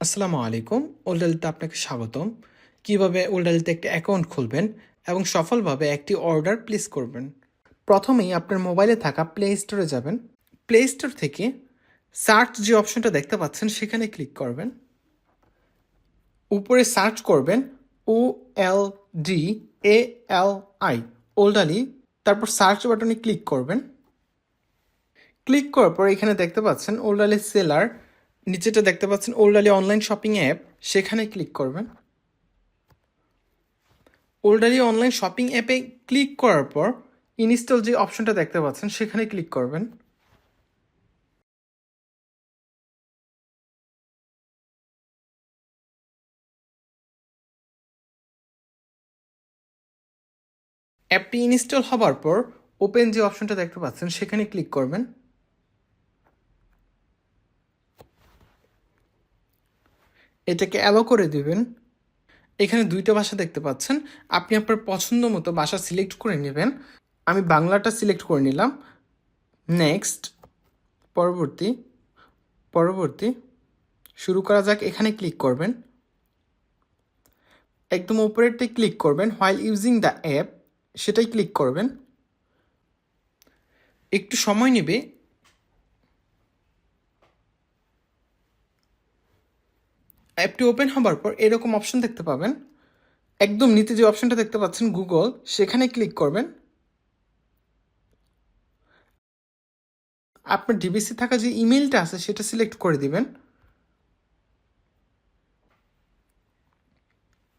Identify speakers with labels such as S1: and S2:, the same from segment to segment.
S1: আসসালামু আলাইকুম। ওল্ডালিতে আপনাকে স্বাগতম। কিভাবে ওল্ডালিতে একটা অ্যাকাউন্ট খুলবেন এবং সফলভাবে একটি অর্ডার প্লেস করবেন। প্রথমেই আপনার মোবাইলে থাকা প্লে স্টোরে যাবেন। প্লে স্টোর থেকে সার্চ যে অপশনটা দেখতে পাচ্ছেন সেখানে ক্লিক করবেন। উপরে সার্চ করবেন OLDALI ওল্ডালি, তারপর সার্চ বাটনে ক্লিক করবেন। ক্লিক করার পর এখানে দেখতে পাচ্ছেন ওল্ডালি সেলার, নিচেটা দেখতে পাচ্ছেন ওল্ডালি অনলাইন শপিং অ্যাপ, সেখানে ক্লিক করবেন। ওল্ডালি অনলাইন শপিং অ্যাপে ক্লিক করার পর ইনস্টল যে অপশনটা দেখতে পাচ্ছেন সেখানে ক্লিক করবেন। অ্যাপটি ইনস্টল হবার পর ওপেন যে অপশনটা দেখতে পাচ্ছেন সেখানে ক্লিক করবেন। এটাকে অ্যালো করে দিবেন। এখানে দুইটা ভাষা দেখতে পাচ্ছেন, আপনি আপনার পছন্দ মতো ভাষা সিলেক্ট করে নেবেন। আমি বাংলাটা সিলেক্ট করে নিলাম। নেক্সট, পরবর্তী পরবর্তী শুরু করা যাক। এখানে ক্লিক করবেন। একদম উপরেরটাই ক্লিক করবেন, হোয়াইল ইউজিং দ্য অ্যাপ সেটাই ক্লিক করবেন। একটু সময় নেবে। অ্যাপটি ওপেন হবার পর এরকম অপশন দেখতে পাবেন। একদম নিচে যে অপশনটা দেখতে পাচ্ছেন গুগল, সেখানে ক্লিক করবেন। আপনার ডিবিসি থাকা যে ইমেলটা আছে সেটা সিলেক্ট করে দিবেন।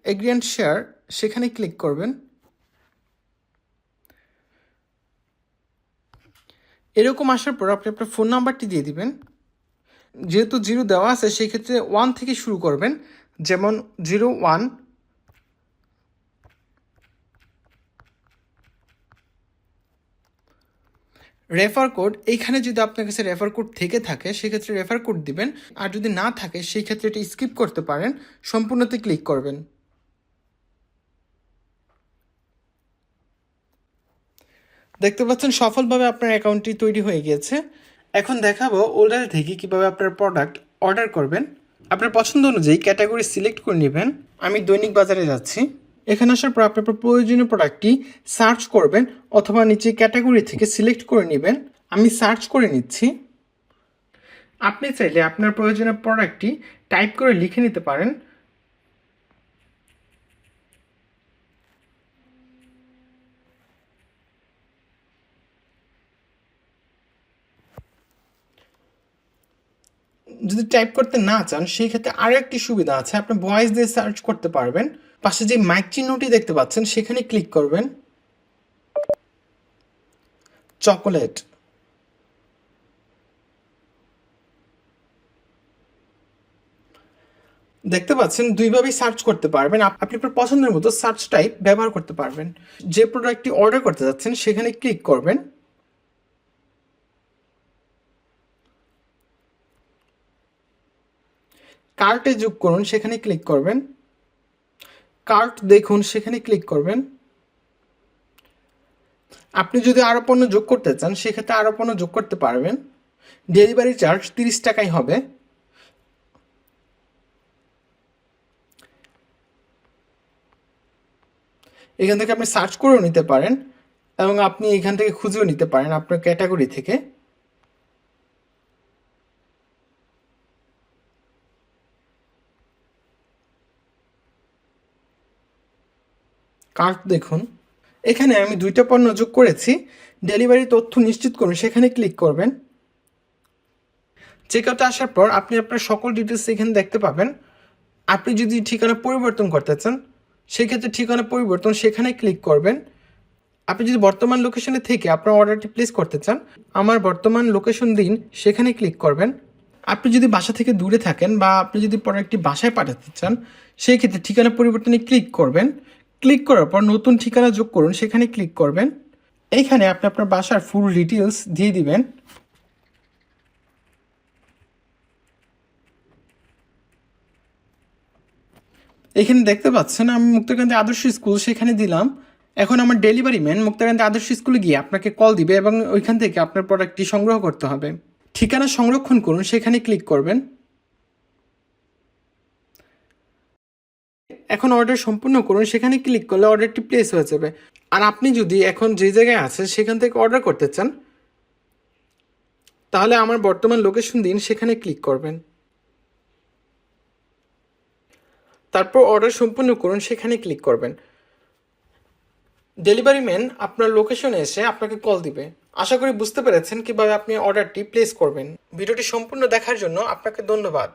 S1: এগ্রি অ্যান্ড শেয়ার সেখানে ক্লিক করবেন। এরকম আসার পর আপনি আপনার ফোন নাম্বারটি দিয়ে দিবেন। যেহেতু 0 দেওয়া আছে সেই ক্ষেত্রে 1 থেকে শুরু করবেন, যেমন 01। রেফার কোড, এইখানে যদি আপনার কাছে রেফার কোড থেকে থাকে সেক্ষেত্রে রেফার কোড দিবেন, আর যদি না থাকে সেই ক্ষেত্রে এটি স্কিপ করতে পারেন, সম্পূর্ণতে ক্লিক করবেন। দেখতে পাচ্ছেন সফলভাবে আপনার অ্যাকাউন্টটি তৈরি হয়ে গিয়েছে। এখন দেখাবো ওল্ডার থেকে কিভাবে আপনার প্রোডাক্ট অর্ডার করবেন। আপনার পছন্দ অনুযায়ী ক্যাটাগরি সিলেক্ট করে নেবেন। আমি দৈনিক বাজারে যাচ্ছি। এখানে আসার পর আপনার প্রয়োজনীয় প্রোডাক্টটি সার্চ করবেন অথবা নিচে ক্যাটাগরি থেকে সিলেক্ট করে নেবেন। আমি সার্চ করে নিচ্ছি। আপনি চাইলে আপনার প্রয়োজনীয় প্রোডাক্টটি টাইপ করে লিখে নিতে পারেন। যদি টাইপ করতে না চান সেই ক্ষেত্রে আরও একটি সুবিধা আছে, আপনি ভয়েস দিয়ে সার্চ করতে পারবেন। পাশে যে মাইক চিহ্নটি দেখতে পাচ্ছেন সেখানে ক্লিক করবেন। চকোলেট। দেখতে পাচ্ছেন দুইভাবেই সার্চ করতে পারবেন। আপনি আপনার পছন্দের মতো সার্চ টাইপ ব্যবহার করতে পারবেন। যে প্রোডাক্টটি অর্ডার করতে যাচ্ছেন সেখানে ক্লিক করবেন। কার্টে যোগ করুন সেখানে ক্লিক করবেন। কার্ট দেখুন সেখানে ক্লিক করবেন। আপনি যদি আরও পণ্য যোগ করতে চান সেক্ষেত্রে আরও পণ্য যোগ করতে পারবেন। ডেলিভারি চার্জ 30 টাকাই হবে। এখান থেকে আপনি সার্চ করেও নিতে পারেন এবং আপনি এখান থেকে খুঁজেও নিতে পারেন আপনার ক্যাটাগরি থেকে। কার্ট দেখুন। এখানে আমি 2টা পণ্য যোগ করেছি। ডেলিভারি তথ্য নিশ্চিত করুন সেখানে ক্লিক করবেন। চেক আউটে আসার পর আপনি আপনার সকল ডিটেলস এখানে দেখতে পাবেন। আপনি যদি ঠিকানা পরিবর্তন করতে চান সেক্ষেত্রে ঠিকানা পরিবর্তন সেখানে ক্লিক করবেন। আপনি যদি বর্তমান লোকেশনে থেকে আপনার অর্ডারটি প্লেস করতে চান, আমার বর্তমান লোকেশন দিন সেখানে ক্লিক করবেন। আপনি যদি বাসা থেকে দূরে থাকেন বা আপনি যদি প্রোডাক্টটি বাসায় পাঠাতে চান সেই ক্ষেত্রে ঠিকানা পরিবর্তনে ক্লিক করবেন। ক্লিক করার পর নতুন ঠিকানা যোগ করুন সেখানে ক্লিক করবেন। এইখানে আপনি আপনার বাসার ফুল ডিটেলস দিয়ে দিবেন। এখানে দেখতে পাচ্ছেন আমি মুক্তাকান্তি আদর্শ স্কুল সেখানে দিলাম। এখন আমার ডেলিভারি ম্যান মুক্তাকান্তি আদর্শ স্কুলে গিয়ে আপনাকে কল দিবে এবং ওইখান থেকে আপনার প্রোডাক্টটি সংগ্রহ করতে হবে। ঠিকানা সংরক্ষণ করুন সেখানে ক্লিক করবেন। এখন অর্ডার সম্পূর্ণ করুন সেখানে ক্লিক করলে অর্ডারটি প্লেস হয়ে যাবে। আর আপনি যদি এখন যে জায়গায় আছেন সেখান থেকে অর্ডার করতে চান তাহলে আমার বর্তমান লোকেশন দিন, সেখানে ক্লিক করবেন। তারপর অর্ডার সম্পূর্ণ করুন সেখানে ক্লিক করবেন। ডেলিভারি ম্যান আপনার লোকেশনে এসে আপনাকে কল দিবে। আশা করি বুঝতে পেরেছেন কিভাবে আপনি অর্ডারটি প্লেস করবেন। ভিডিওটি সম্পূর্ণ দেখার জন্য আপনাকে ধন্যবাদ।